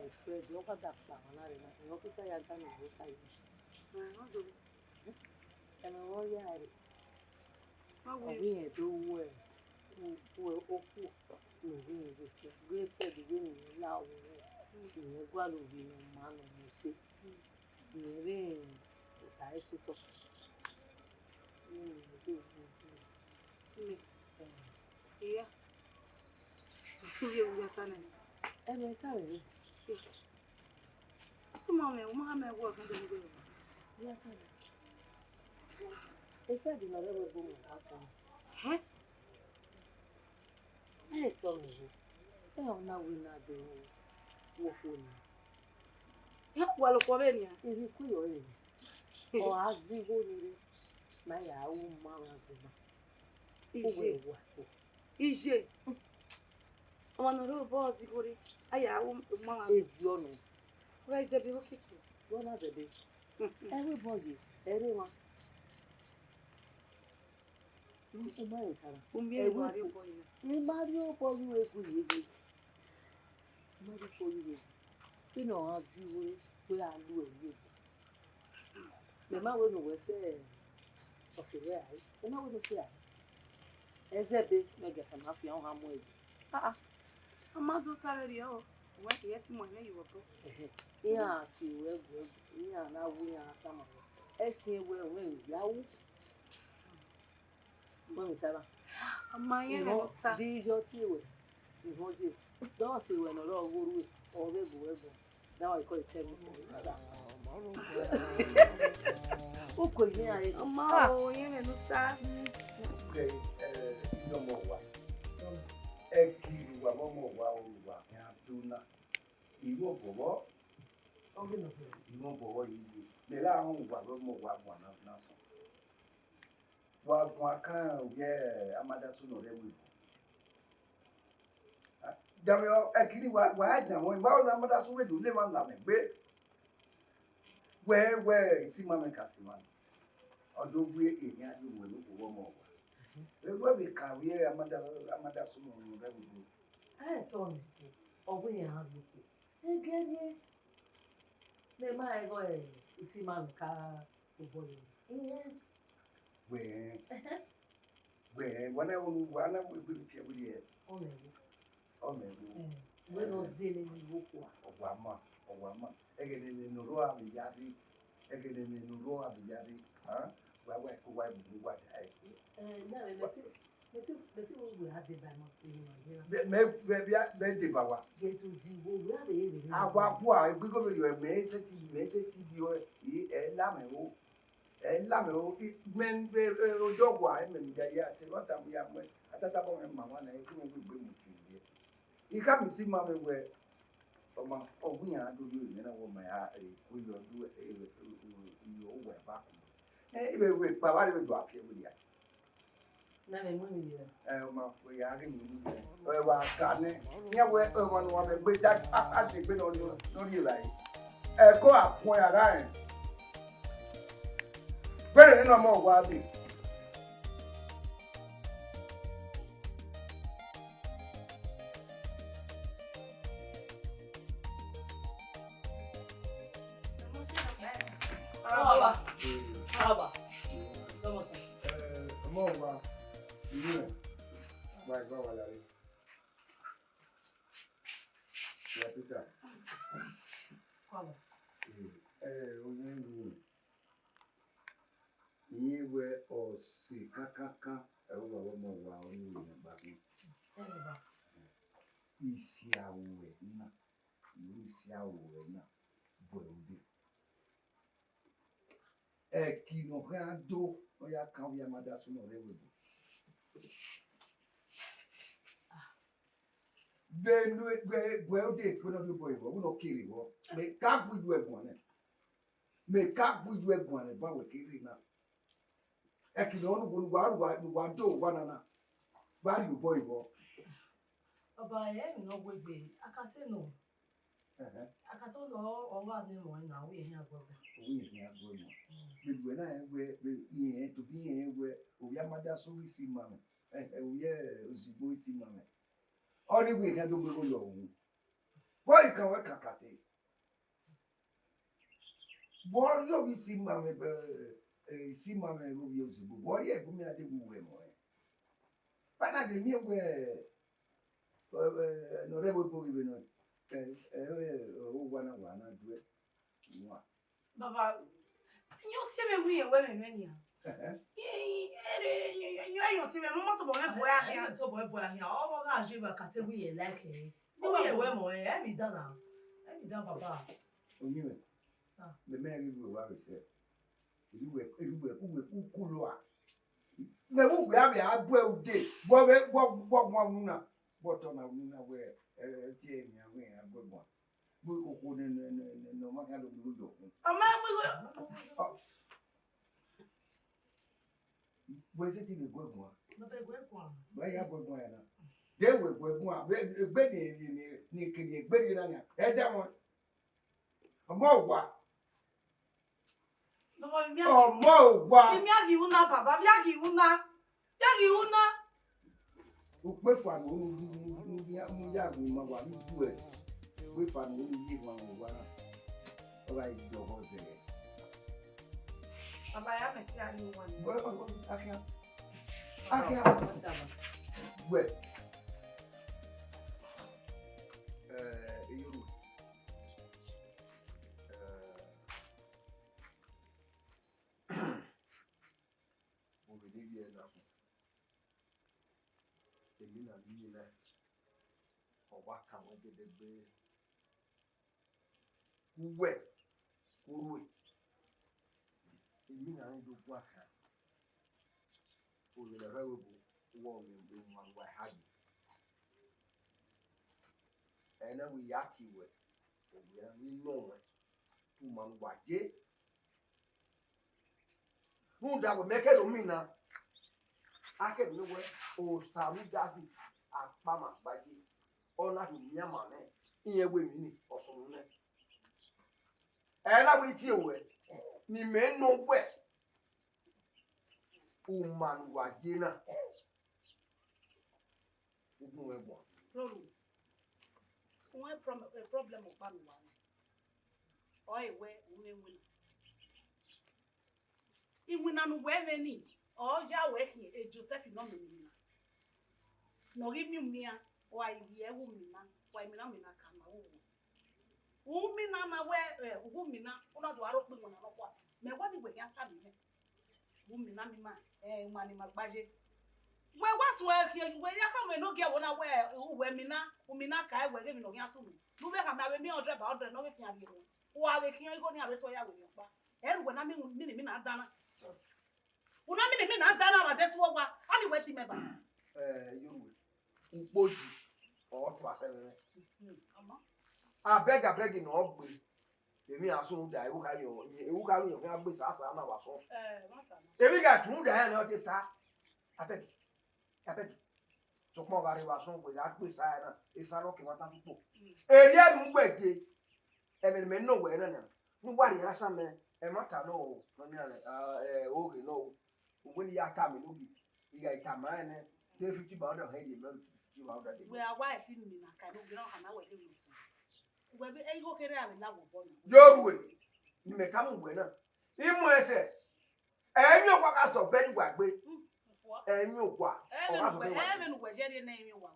with friends. You got that plan, you know, people are going to go to and I want you we do well. Who we said the winning now. You go to be no man, you see. You ring the ice to yeah. You are coming. Every time. Some Mohammed work and then go. Yeah, they said in another woman happened. Huh? I told me. Oh, now we not do what for me. Yeah, well, for any. If you could already. Or as you go, my own mamma. Is it? I want to know boss. I am mamma. If you know. Where is the bill? What has a bit? Everybody, everyone. Mario for you a good you know, as you will do it. The man will say, or say, the man will say, as a bit, make a mafia on her way. I'm not tired. What yet more than you were. Yeah, yeah, now we are coming. I see where we are. My these your tea. You hold it. Don't say when a raw wood or whatever. Now I call it 10 who could hear it? Oh, yeah, okay, no more one. Eki wa momo wa uwa ya tuna iwo bobo iwo bobo yi me la hon wa momo wa na so wa gwa kan ye amada so no re wi jamio ekiri wa ajan won ba o amada so we do le ma la me gbe we isi ma me kasima odo bu eyan ni wo lo wo mo wa we be kan we amada so no re wi I told me, or we have looked. Again, the my boy, you see, my car, boy. Where, when I will be here. Oh, maybe. When was dealing with Wama, again in the Roa Yadi, again in the Roa Yadi, huh? Why what I the two will have the diamond in Bawa. Get to see who have it. Why, because you have made a lameo, it meant dog wine and what I'm young with. I thought about my one and I couldn't be with you. You come see Mammy where we are doing, you know, my heart, we will do it over back. Anyway, with Bavarian do I feel with you. We are in well, Carney. Yeah, where one with that as they been on you like. Go up, point a line. Very no more wabi. Aba. Omorowa. You. Why go wala ri. Ya Peter. Come. Oyin Iwe or si kaka Omorowa oni ba bi. Isi awe na bondi. Kino do oya kan ya mada so no rewe. Then we date we no do boy we no kiri wo. Me ka buju egbon e ba we kiri na. Kino no bo wa do banana. Ba you boy wo. Oba ye no gbegbe akate no. Akate no o wa ni mo na we here agbo. We here agbo no. We na we here to be here we obi amada so we see mama. We here ozigbo isi mama. Only we can do go lo ohun. Boy can work at it. Boy, you see, mamma, see, mamma, who use the book. Boy, yeah, put me at the way more. But I didn't hear where no rebel boy, you know. One I do it. Baba, you see me, we are women, many. You see me, I'm not boy. I am to boy. All I give a category like it. Oh, yeah, well, more. Every done now. Every done, Papa. The man will have said. You were cool. Never we have a well day. What one luna? What on a luna where Jamie and a good one. We wouldn't no man had a good. A man will. Was it in a good one? Not a good one. Why have good one? They were good one. Betty near Betty Lania. Head down. A more what? Oh, more what? Yagi una, Papa, Yagi una. We found who Yagu, my one, do it. We found who give one. Like your horse. Papa, I haven't seen you one. Well, I can't. Well, you. And then we yati with we know it. 2 man waje. Who that will make it on me now? I can know where oh Sami Dazi at Mama Baji or not in Yamane in a women or some. And I will tell you ni men know where. Man wajina. One problem of one. Or a way, women. If we not wear any, or Yahweh, a Joseph phenomenon. No, give me why we a woman, why me not come. Women are aware, women are not open on a what. May what we can't tell me. Women, money, my budget. Well, what's work here? When you come and no get one aware, women, Kai, we're giving no answer. You may have married me or drop out the novice. Who are they can't go near this way with your back? And when I mean, I've done it. When I mean, I've done it, that's what I'm waiting about. You would or I beg in all. Èmi asun da ewu ka yo kan gbe sa na wa so èmi ga tun da na o ti sa abeg so mo ga re wa so gbe ga gbe sa na e sa lo ki wa ta pupo eri enu gbeje e me no we na nu wa ri asa me e ma ta no no ni ale o ge no o ni ya ta me no bi ya ita ma ne 50 ba do he di me 50 ba do de we are white in me na ka no giro ana we dey so we be e go kere ame na wo bo yorùwé ni me ka mu we na imu ese enyi okwa ka so be gba gbe enyi okwa o ka so be e me nu we je de na enyi wa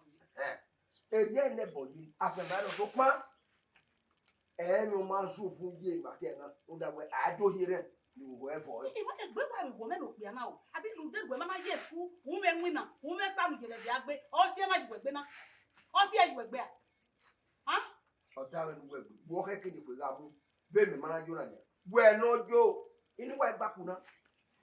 e je ne boyi afema no so pa enyi o ma so fun ye ma te na o da we ado hire ni wo e for e wa egbe wa wo me no pe na o abi lu de we mama yes ku wo me nwina wo me sa nu je le bi agbe o si e ma ji gbe na o si e ji gbe a ha Otawe nu wegbe wo ke kede pe ga mu be mi mara jo na je we no jo inu wa igba kuna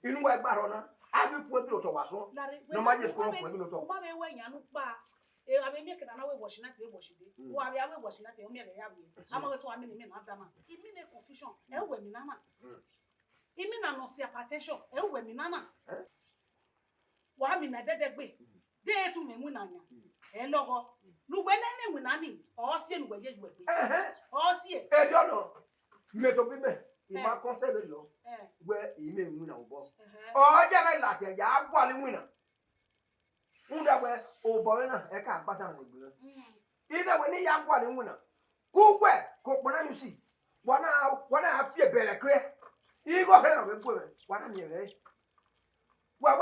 inu wa igba ro na abi ku e to wa so no ma je ko ko e to o ma be we yan nu pa e abi mi ke na we wash na te wash de wo abi awe wash na te o mi le ya bi ama we to wa mi ni na da ma imi ne confusion e we mi na na imi na no si hypertension e we mi na na wa mi na dede gbe de tu me mu na nya e logo Lugbe na me winani o sie nu gbeje gbegbe o sie e do no me to bi me I ma conseil lo we I me wina obo o je me la te ja gwa le wina unda we o bo na e ka gbasa mo gbe ida we ni ya gwa le wina Kugwe, kokwana you see. Wana happy belle clear. You go ahead of a wana me. What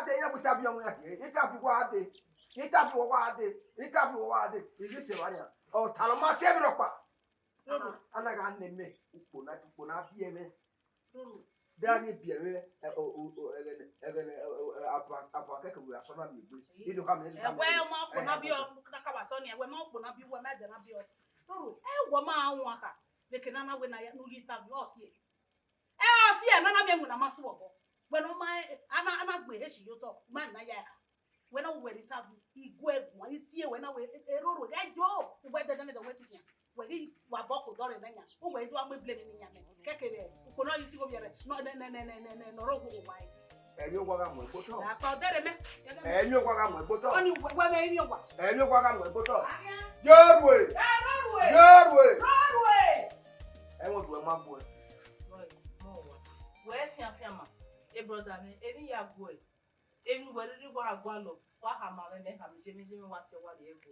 day I tap young at it? It up what day? It up what day? It up what day? Is this a one? Oh, Talama Severopa. And I can't name me. Puna be a man. There may be a way. You don't come in. Well, Mark will not be on Nakawasonia, when Mark will not be one madam. Oh, woman, waka. They can not win I knew you have lost ye. I see another man with a muscle. When my Anna Gwish, you talk, man, Nayaka. When I wear it up, he go it's here when I wear a road. I go, where the way to him. When he was Boko Dorin, who wait one with blaming Yaman. Keke, who could not use you over no, why. And you walk on my bottle. And you walk on my bottle. only when you want. And you walk on my bottle. Your way. Your way. Broadway. I want to a map boy. Where Fiamma, a brother, any ya boy. Everywhere you want a gualo, what have my men have Jimmy what's your what you go.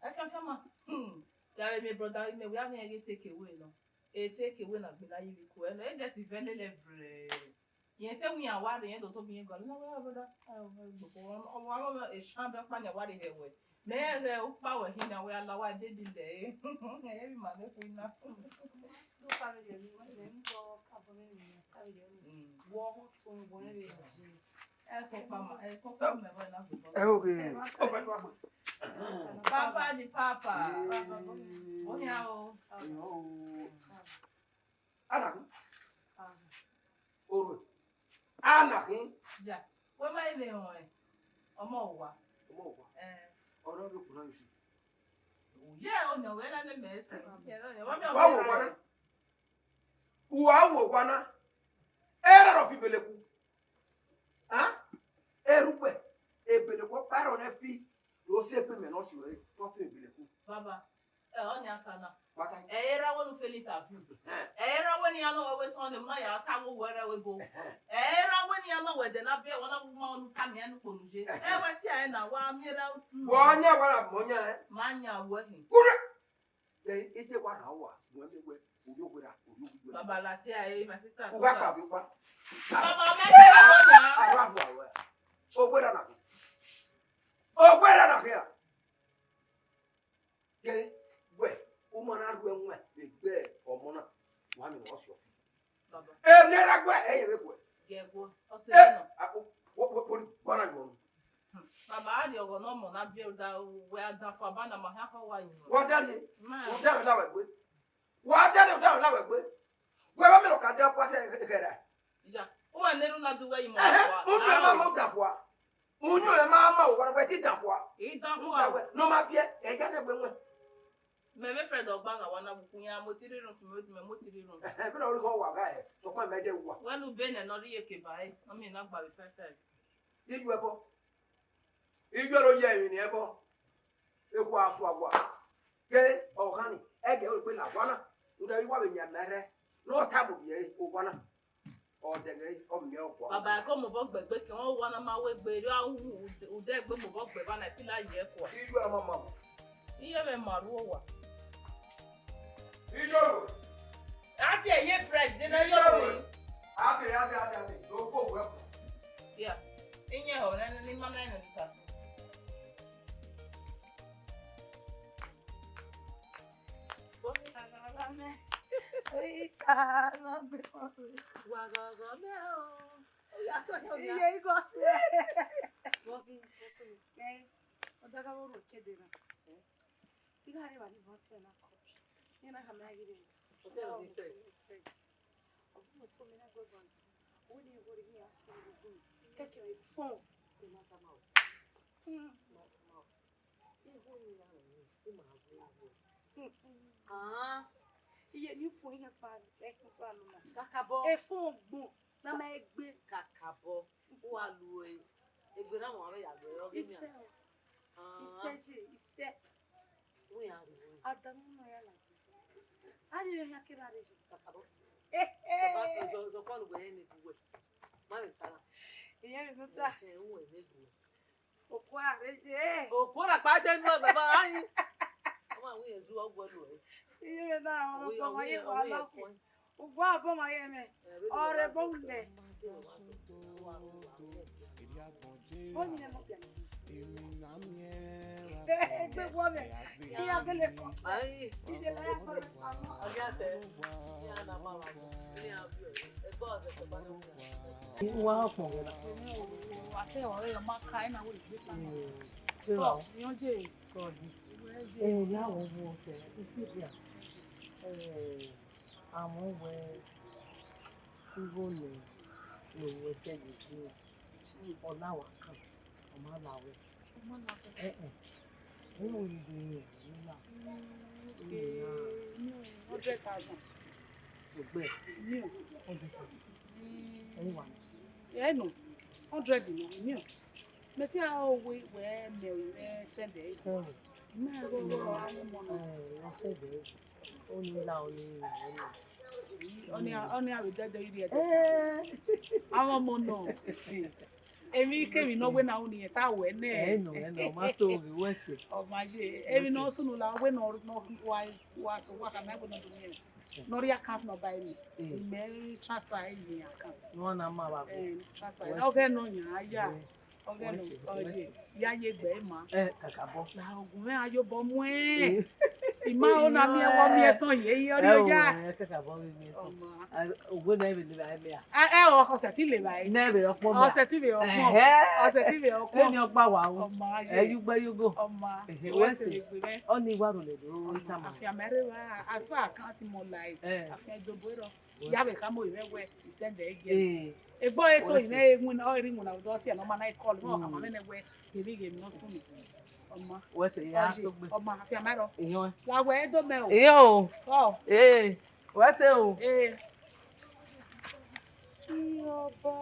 I can't come. There may brother, we have a take away, no. A take away of Belayi, and I guess if any every. You tell me a word, and don't be gone. No, brother. One is chamber man, a word here with. May I power him away, allow I did in day. Every man, enough. No family, walk from wherever. Okay. Papa, the papa. Oh, yeah. Anna. Oh, Anna. Yeah. Where my name? Omorowa. Or no, you pronounce it. Yeah, oh no, when I'm the mess. Wana. Error of people. Ah? Erube. Ebeleku paron efi. You say payment not you. Profit ebeleku. Baba. On your tana. What I Era one fill it up. Era when you know always on the Maya, Tago where I will go. Era when you know where the Nabia, one of them come in Punji. Ever see I now, one year out. one year, one of Monia, Mania working. they eat a 1 hour when they were. Baba, last year, my sister. Baba, oh, where are oh, where are here? Gay, where? Woman are going wet, big bear or mona. One was your feet. Baba. Never go, eh? Yeah, go. What I want. Baba, you're going to not build that where that for Bana Mahaka. What done it? What done it? What done it? Where am I looking at what I get? Oh, I never not do where you want. Muno mama what I did that one. Eat that one. No, my dear, I got a woman. Maybe Fred or Banga, one of Kuya Motirin to move my Motirin. I can only go a guy. So my major one. When you been and not yeke by, I mean, not by the fair. Did you ever? If you're a year in the ever, it was what? Gay or honey, egg will be like one. Would I want your marriage? No taboo, ye, or one. Or the gay of milk. Baba, come about the baking all one of my way, but who dare go about the one I feel like ye for. You are my mama. You have a Maroa. You know, I tell you, Fred, didn't you? Happy, don't go well. Yeah, in your own and in my name and cousin. Iye ni fún yín sọ ẹ kún fún àlùmọ. Kakabo. E fún gbon na ma egbe kakabo. O wa lu egbe na mo ave ya gbe o gbe mi. Iṣẹ́ je, iṣẹ́. O ya ri. Adamu no ya la. Ari yo ya ke ba re je kakabo. Zo kon gbe ni buwe. Ma mi tala. Iye mi nuta. O we ne buwe. O ko are je. O ko ra pa je nlo baba yin. Ama we ezu ogwelu e. Iye na ono po ma ye wala. Ugwa bo ma ye me. Ore bo nde. Oni ne mo pian. Gbe wo me. Iya gele ko. Ai, ide la ya ko sa no. agate. Ya na mama. Ni abi e. E go ze ko ba no. Wa opon la. Ate ore yo ma kai na wo igbe tan. Oh, Yan je God. Ya wo wo se. Isi dia. Àwọn we iwo ni we se di ni ona wa account. Oma lawe. No, we do. 100,000. Ogbe. New. 100,000. Anyone. Yeah, no. 100 no. New. Meti a we me we send it. Na go go amu mo no. Wọ́n ṣe bẹ́ẹ̀. Ó ní la ó ní. Oni a we dede iri e. Àwọn mo no. Emi kemi no we na oni e ta we na. No, ma to we we se. O ma je. Emi no sunu la we no wa so wa ka na go no do ni. No ri account no buy me. Me transfer in account. Wọ́n na ma ba go. Transfer. Okay no yan ya. Okay no. Oje. Ya ye gbe ma. Kakabo. La ogun me ayo bo mu e. Ima o na mi e wo mi esan ye ori oja. Kakabo mi esan. Ogbe na ibe ni ba me a. O ko se ti le bai. Na ibe opo mi. O se ti be opo. O se ti be opo. Eni ogba wa o. Yugbe yugo. Oma. We se gbe me. Oni wa ro le do ta ma. Afi amere wa as far account mo like. Afi edoboro. Ya be ka mo iwewe send again. Egbo eto ime egun na ori mu na do si na ma na call mo ka ma me we tebe ge no sun ni. Oma. We se ya so gbe. Oma afi amero. Eyan. La we do me o. Eyan o. Oh. We se o. Oba.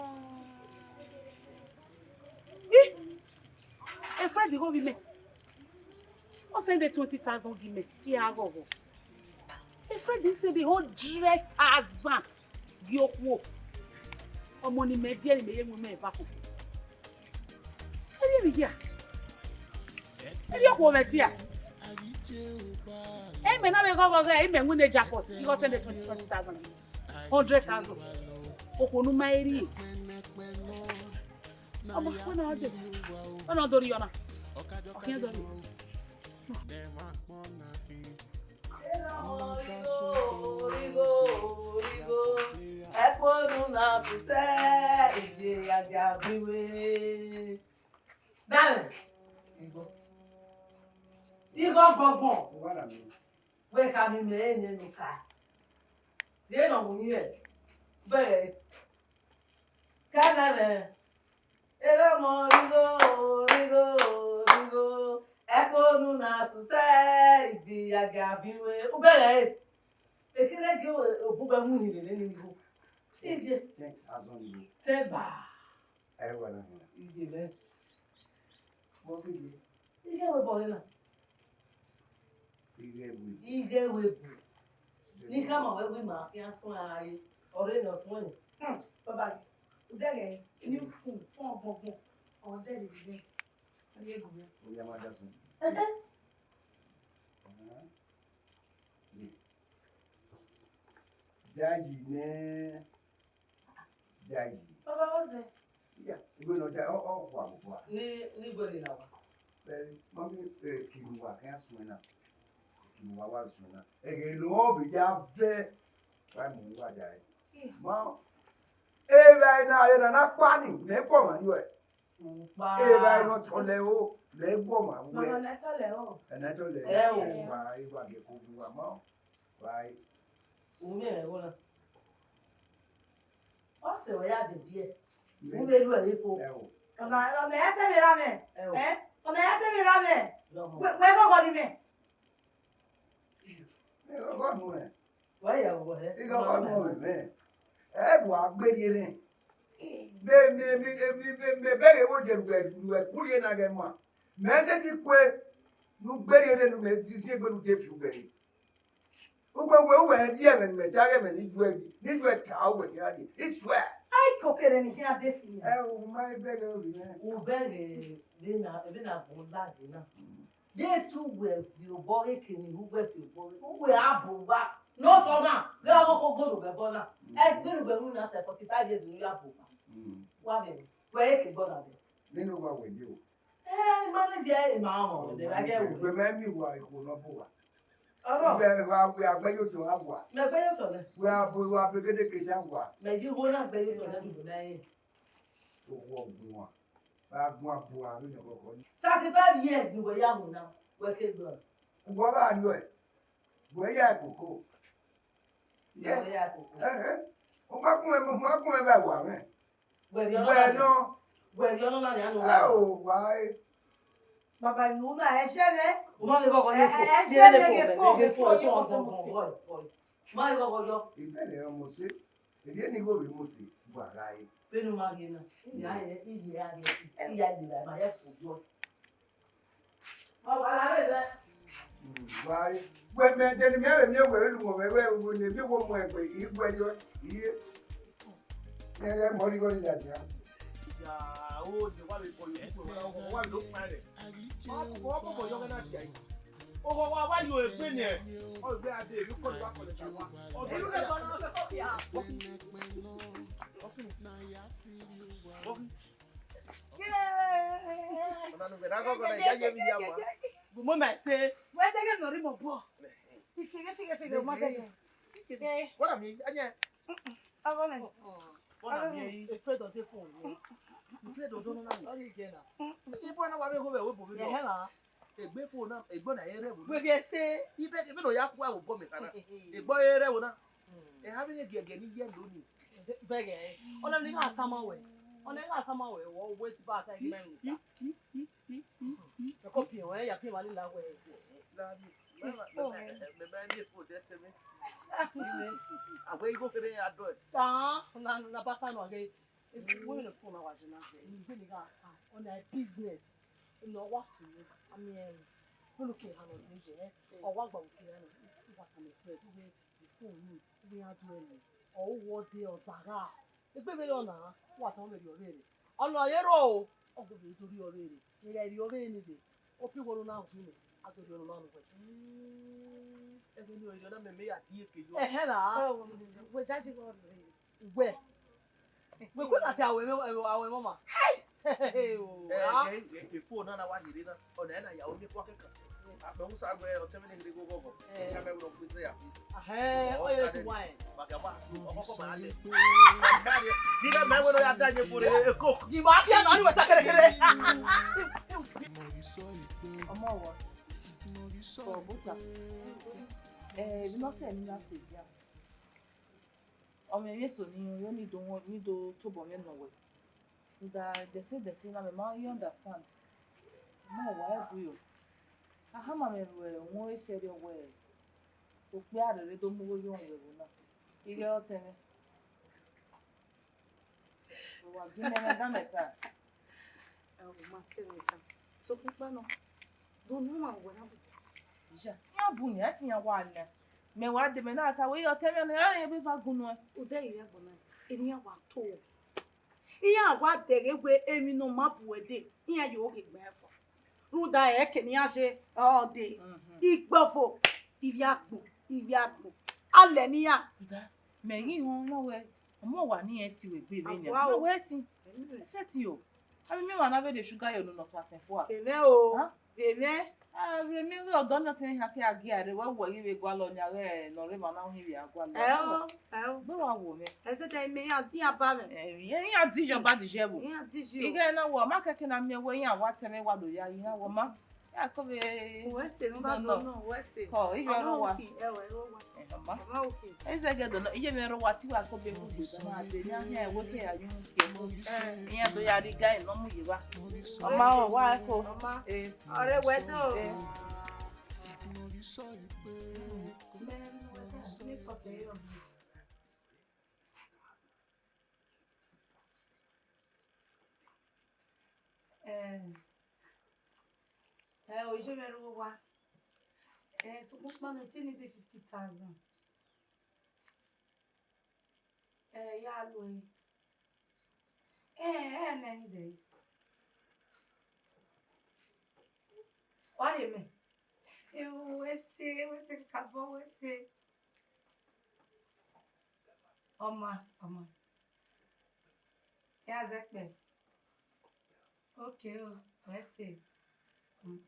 A friend go give me. O send the 20,000 give me. Ti a go go. A friend say the 100,000 gi okwo. Omo ni me die ni me yemu me va ko. Eri bi ya. Eri okwo me ti ya. Me na me go e me win the jackpot. You go send the 20,000. 100,000. Okonu ma eri. Omo ko na ode. Ona dori yona. Okin dori. Ekonu na fise ije aga biwe. Dame. Igo gbogbo. We ka mi me enye mi ka. Ye no mu ye. Be. Kanale. Ele mo rigo. Ekonu na fise ije aga biwe. Ubere. Ekele ge obuga mu hire le ni go. Ije. Teba. Wala. Ije be. Mo fi je. Ije we bo na. Ije we bu. Ni kama we ma fi asun aye. Ore no sun ni. Baba. Udege ni fun ogbongbon. O de le le. Ani egun. O ya ma da sun. Jaji. Baba what's it? Yeah, you go no ja o kwa kwa. Ni body na wa. Mami kinu wa kan sunna. Kinu wa sunna. Lo bi ja ve. Wa mu wa ja e. Ma ba na na pani, ne ko ma ni we. Pa. Ba no to le o, le go ma we. Mama na to le o. Na to le. O. Wa wa ge ko bi wa ma. Wa Umi e wona. O se o ya de bie. Umi lu e fo. Ona ya te mi ra me. Ona ya te mi ra me. We go ni me. go no e. Wa ya wo he. I go no me. Bu agbeye rin. Be wo je we kurie na ge mo. Me se ti kwe nu gbere rin nu me di si egbe nu te fi ugbe. Ugbe we di e me ta me ni du e ta we ni ade. I swear. Ai kokere ni hia de fi. O my beg o bi me. U bege be na bo la de na. They too well feel boy can who will feel boy. Who will have back? No, so now. They are go to the bona. And go to the moon after 45 years in your book. What where can go there? They know what we do. Eh, man is here in my home. They are getting Remember why I will not go. Oh, We are going to have one. no, better. We are beginning to have one. May you will not be able to do that. 35 years you were young now. Working good. What are you? Where you are go? Yes. Where you're not. Oh, why? Baba Nuna, I share Uma me go é Mas eu vou Ele é um você. Ele é nível de você. Guarai. Pelo Marina. E aí, e aí, mas é fogo. Ó, vai lá, Vai. Ué, mas ele me é meu, ele não vai, eu nem me vou morrer, e guarda, e é morrer com ele já. Ya, o de wa be ko yo, wa lo pa re. Ma ko ko yo na ti ai. O ko wa wa yo e pe ni e. O gbe ase e ko wa ko le ta wa. O de lu le ko na fe ko ya. Ona no vera ko na ya ye mi ya wa. Bu mo ma se. Where they get no rimo bo. Fige ma ke. What am I? Anya. Ago me. What am I? Afraid of the phone. Afraid of don't know. Sorry again. Ibo na wa be go be we bo be. Ye hela. Egbe phone na egbo na ere wo. We get say. Ibe ke be no ya kwa wo bo me kana. Egbo ere wo na. E ha bi ne gege ni ye lo ni. Bege. Ona ni ka tama we. Ona ka tama we wo wait ba ta igbe mi. E ko pi we ya pi ma ni la we. La bi. Me ba ni phone de te me. Awe go kere ya do. Ta na basa no ge. We the phone wa jina se. Ni gbe ni ka ta. On a business. No wa su. I mean, we look at how it is. Or what about what I'm afraid we phone me. We are doing. Or what they or Zara. The baby on what I'm already. On a year old. Oh, go to the already. You are already. Or people now to me. I don't know. And you know, me a dear kid. Hello. We're judging where? We could not tell our mama. Hey, phone na wa ni na. O na na ya o ni kwa ke ka. Ba musa gwe o teme ni go go. Ya me wo kwese ya. O ye ti wine. Ba ga ba. O ko ba le. Diga me wo no ya danye for e ko. Di ba ke na ni wa takere kere. Omorowa. For buta. You know say ni na se dia. O me yeso ni yo ni do to bo me no we. That they say na me ma you understand. No why do you? Aha ma me we won e se de we. O pe arere do mu yo we wo na. Ige o teme. O wa bi me na meta. O ma teme ka. So pupa no. Do no ma wo na bu. Ja. Ya bu ni ati ya wa na. Me wa de me na ta we o teme na ya be fa gunu. O de ire bo na. Eni ya wa to. Iya wa dere we emi no mapu ede iya yo ke gbe fo ruda e ke ni ase o de igbofo iviagbo ale ni ya da me yin won na we omo wa ni e ti we gbe me ni na we ti se ti o abi me wa na be de sugar yo no to asen fo a ene o ene we mi ro do na tin ha ke agi are we wo yi we gwa lo ni are no re ma na hin wi agwa lo gbe wa wo me ese te me ya ba me yin ya di jo ba di je bu ya di ji ige na wo ma keke na me wo yin awa teme wa do ya yin wo ma ya ko be we se no da do no we se ko i yo wa e we ro wa ma ma okay eze ge do no iye me ro wa ti wa ko be bu gbe na de ni anya e wo ke ayun ke mo yin do ya ri ga ino mu yi wa ọma o wa ko ore we do o je me ro wa so mo ma no ti ni de 50,000 ya lo na ide What do you mean? We say, kabo, we say. Oma. Here's it. Okay, we say. We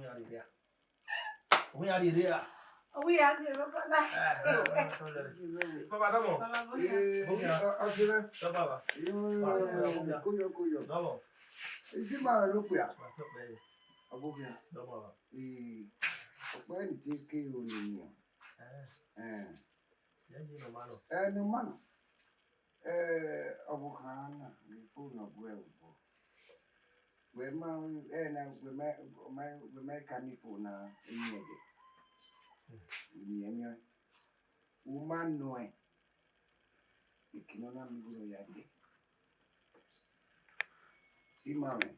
are here. We are here. We are here, Papa, come on. Papa. Isi ma look ya. Abokia. Where did you take you in? No man. Abokana, the phone of well. Where my we make any phone now. Woman no it cannot be good. See, mammy.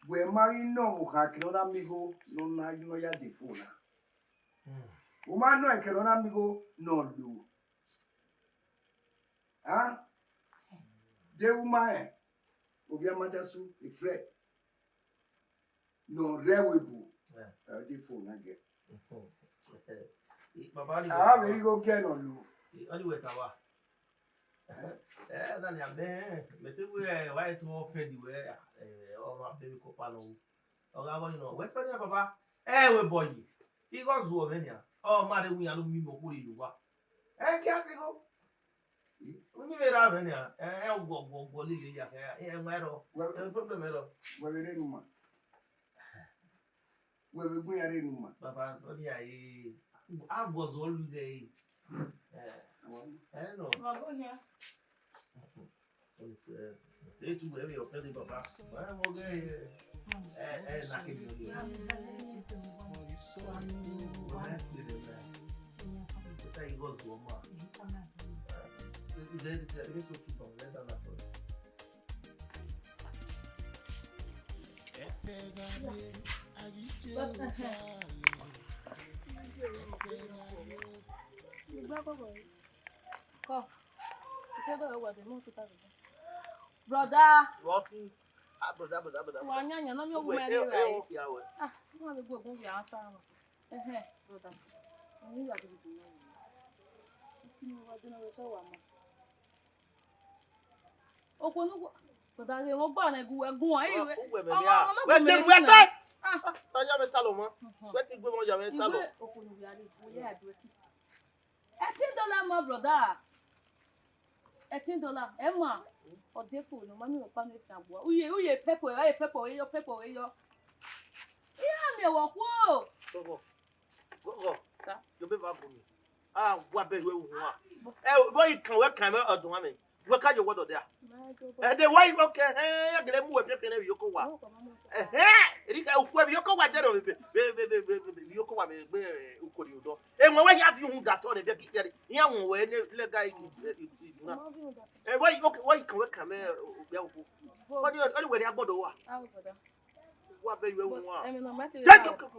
Where Mary no, I cannot amigo, no, no, ya de phone. Woman no, I cannot amigo, no, do. Ah, the woman, Obia Matasu, a fret. No, rewebu, the phone again. Ah, very go can on you. Anyway, Tawa. Then you have been, but we are white to offer the way or my baby copano. Or I know, what's funny, Papa? We boy, he goes to Ovenia. Oh, madam, we are looking for you. And can't go. We made out in here, and go, Lily, and Mero. Well, put the middle. Where we didn't want. Where we go, I didn't want. Papa, so yeah, I was all day. I know. It's very offended, Papa. I'm okay. And I can do Brother. Walking. Brother. Wanyanya no me wo mari right. Ah, no me go ya asa no. Brother. Oni ya de bi no. Kini wa de na so wa ma. Okonu brother re mo gba na egun ayi we. Wait. Ah, ya me talo mo. Wait gbe mo ya me talo. Okonu bi ari mo ya adu eti. $18 more brother. $18 Emma. O de phone mami o pa me fi agbo. Uye pepper, pepper yo. Iya me wo ko. Go. Sa, you be back for me. Ah, what be we hu a. Boy can we can me odun ame. We ka je wodo there. De why okay, ya gele mu we pepe na yoko wa. Erika ukwe yoko wa jero be yoko wa be ukori odo. Enwe we ya fi hu that on be kikere. Ya won we legal why can we come here? What do you anyway? I bought over. What be you want? I mean, no matter.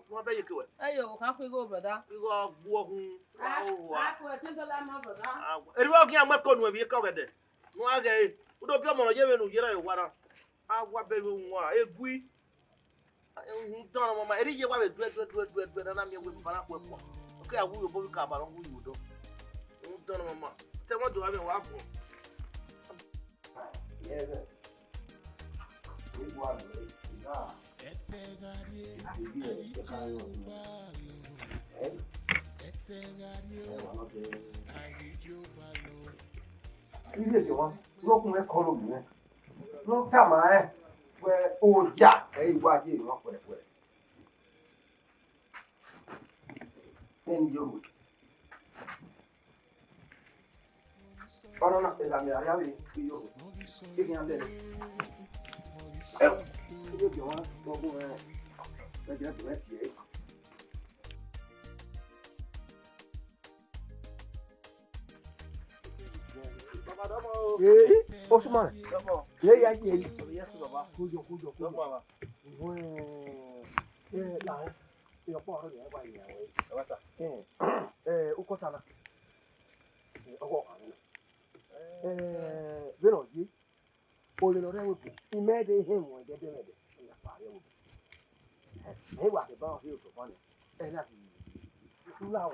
What be you going? Ayo, how we go, brother? We go walking. I $10 more, brother. And walking, I'm not going to be covered there. No, again, we don't come on a year and you water. I what be you want? A gui. Don't know my area. Why do and I'm here with Barak. Okay, I will go to Cabal. Who you do? Don't know, Mamma. Tell what do I have a walk? Yeah, we want ilé tí wọ́n lókun ẹ̀kọ́ lómi rẹ̀ ló ń tà máa ẹ̀ pẹ́ ọjà ẹ̀ ìwà ajé ìwọ̀n pẹ̀lẹ́pẹ̀lẹ́ ẹni yóò ọ̀rọ̀ náà ìlànà àyàwó yìí yóò kí ni a bẹ̀rẹ̀ ilé tí wọ́n lọ́gbọ́n ẹ̀ lẹ́jẹ̀ tó ẹ̀ tiẹ̀. Osman, ye ya ye. Yes, baba. Kujo. Baba. La. Yo po ro ye ba ye. Baba. Ukotana. Ogo kan. Beno ji. O le lo re wo. Imede him won je de mede. Ya pa ye wo. Hey, what about you to money? And that you know,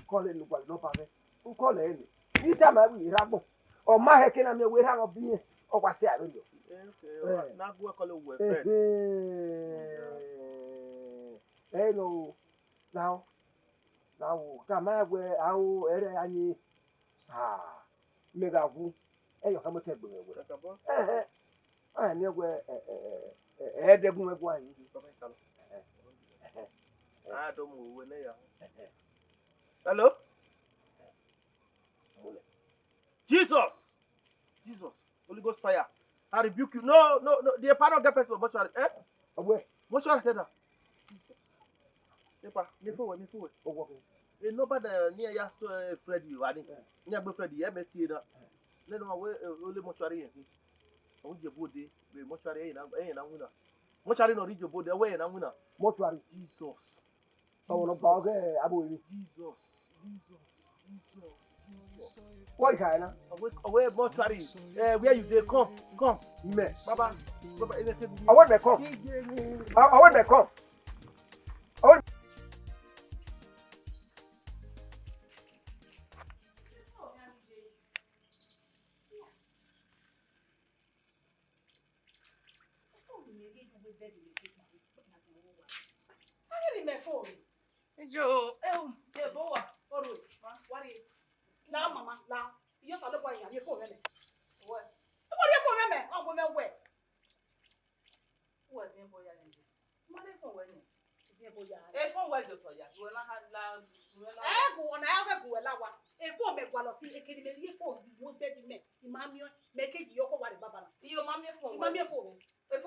call it no pave. Who call it? You tell me, Rabo, or my head can I mean, we have a beer or what's that? Not work all over. Hello, now, come out where I need. Mega who, and you come a table. I never had the woman one. I don't move when they are. Hello? Jesus! Holy Ghost fire. I rebuke you. No. The part of the person, but Away. what's your head? Me forward. Nobody near your Freddy. I think. Near Freddy, I met you. Let them away only mortuary. I want your body, the mortuary, and I'm winner. Mortuary no read your body away, and I'm winner. Mortuary. Jesus. Oh, no, bog, I believe. Jesus. What kind of? Away mortuary. Where you dey come? Me. Baba, I want the come. I want the come. La mama, la. You saw the boy and you phone me. What? What you phone me? I'm going away. What name boy and you? Money for when you? If phone where the boy, you will not have loud. I go on, I go allow. If for me, while I see a kid, maybe for you would bet me. Imam, make it your what Baba. Your mammy for Mammy for me. If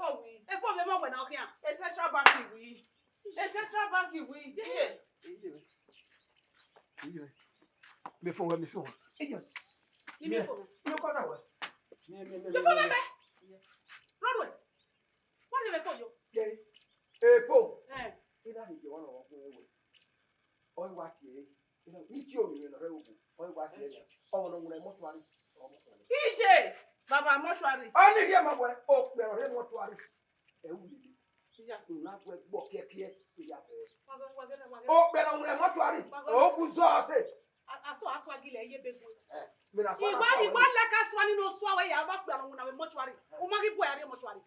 for the moment out here, a central bank we. A central bank we. Before. Leave me for You got away. you for me. Broadway. What is it for you? A phone. Eh. It ain't the one of away. Oi, what ye? Eat you in a row. Oi, what ye? Oh, no, mortuary. EJ! Baba mortuary. Only hear my boy. Oh, there are mortuary. Not with book here. Oh, but I'm a mortuary. Oh, good sauce. I saw us what Gilly, ye big one. He He want like us one in no swallow. I walk down when I'm mortuary. Oh, my boy, I'm mortuary.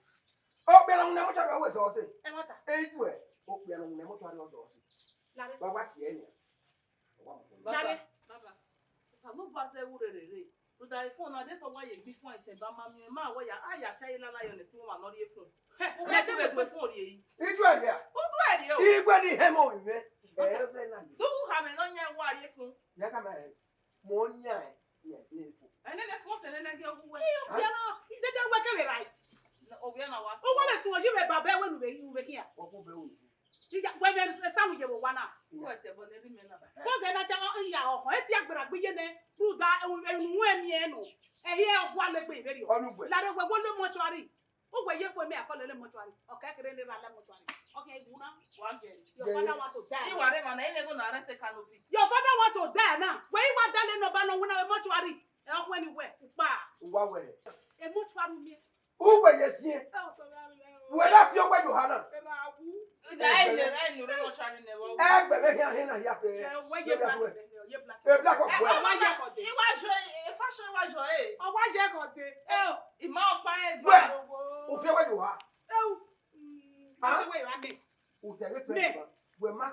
Oh, but I'm never always also. And what's that? Anyway, oh, we are never trying to do it. But what's the end? Baba. So no pass a wood. To the phone, I don't know why you before I said, Bama, my way, I tell you, I see one, not your phone. Let's do it before you. It's right here. Who do I do? Anybody have more in there? Do have an onion while you phone? Yakama, Monia, And then the force and then I go away. He didn't work away right. Oh, we are now. Oh, what is what you were Baba when you were here? When the son you were one up. Whatever, let him know. Was I tell you, it's young, but I begin to die and when you know. And here, one way video. Let it go one mortuary. Oh, wait for me, I call it a mortuary. Okay, mortuary. Okay, Buna, one day. Your father wants to die. You are my name, going to rent a canopy. Your father wants to die now. Where you want that in the banner when I'm a mortuary? And when you went, what way? A mortuary. Who were you seeing? Well, up your way, you had a Well, my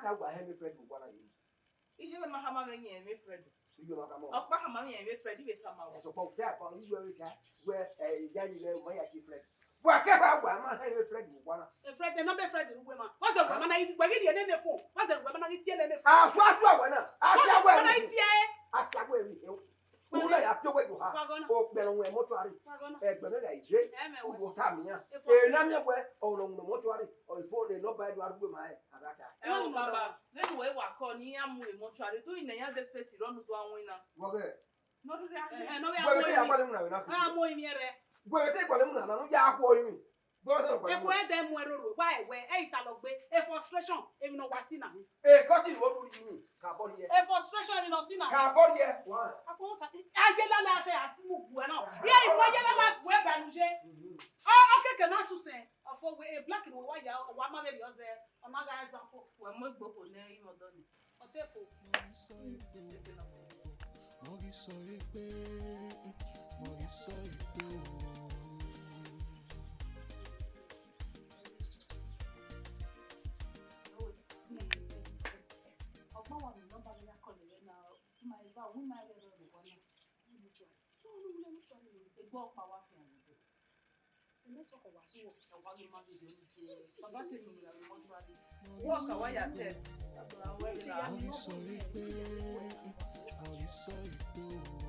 friend, one. A friend, the number friend, woman. What's the woman I we're getting in the phone? What's the woman I tell them? I swap one. I shall wear it. I shall wear it. Who I have to wait to have. Oh, Benin mortuary. Who will come here? And I'm your way, or on the mortuary, or before they know by the with my agata. Oh, Baba, then we were calling him mortuary, doing the other space, you don't do a winner. Not I'm going here. Well, take what I'm not. Well, take what I'm not. Eko e dem weroro wa ewe e italogbe e frustration e no wasi na. Cutting what do you mean? Carbon here. E frustration e no si na. Carbon here. Why? Akon sa agela la se ati mu bu na. Ye iwo agela la bu e banuje. O keke na susen. Ofo we e black no wa ya wa ma be yoze. Ona ga example. We mo gboko na imo do ni. Otefo. Mogi so ipe. Mogi so ipe. Walk away your test. Mogi so ipe. Mogi so ipe.